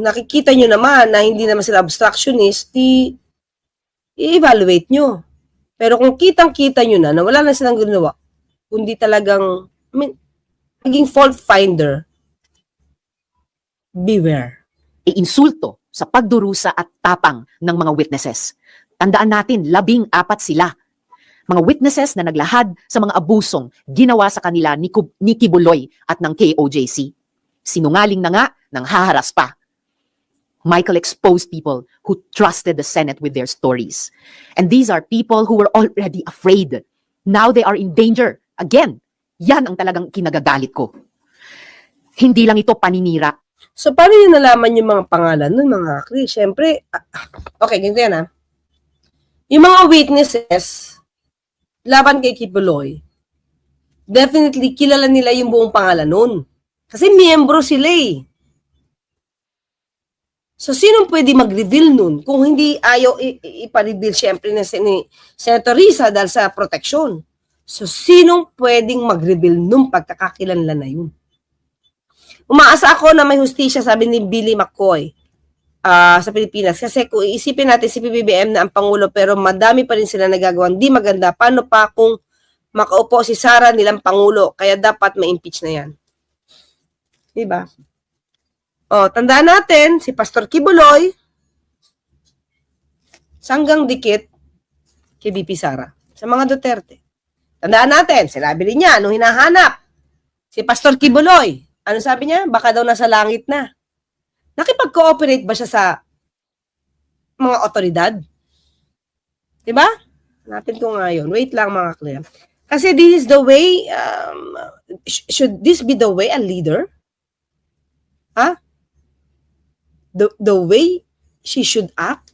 nakikita nyo naman na hindi naman sila obstructionist, i-evaluate nyo. Pero kung kitang-kita nyo na wala na silang ginawa, kundi talagang, maging fault finder, beware. Insulto sa pagdurusa at tapang ng mga witnesses. Tandaan natin, 14 sila. Mga witnesses na naglahad sa mga abusong ginawa sa kanila ni Kibuloy at ng KOJC. Sinungaling na nga nang haharas pa. Michael exposed people who trusted the Senate with their stories. And these are people who were already afraid. Now they are in danger. Again, yan ang talagang kinagagalit ko. Hindi lang ito paninira. So, paano nyo nalaman yung mga pangalan nun, mga Chris? Siyempre, okay, ganito yan ha. Yung mga witnesses, laban kay Kibuloy, definitely kilala nila yung buong pangalan nun. Kasi miyembro sila eh. So, sinong pwede mag-reveal nun kung hindi ayaw ipa-reveal siyempre ni Senator Risa dahil sa protection? So, sinong pwedeng mag-reveal nung pagkakakilanlan na yun? Umaasa ako na may hustisya, sabi ni Billy McCoy, sa Pilipinas. Kasi kung iisipin natin si PBBM na ang Pangulo, pero madami pa rin sila nagagawang di maganda. Paano pa kung makaupo si Sara nilang Pangulo? Kaya dapat ma-impeach na yan. Diba? O, tandaan natin, si Pastor Kibuloy, sanggang dikit kay BP Sara. Sa mga Duterte. Tandaan natin, sinabi rin niya, nung hinahanap, si Pastor Kibuloy, ano sabi niya? Baka daw nasa langit na. Nakipag-cooperate ba siya sa mga otoridad? Diba? Hanapin ko nga yun. Wait lang mga Claire. Kasi this is the way, should this be the way a leader? Ha? The way she should act?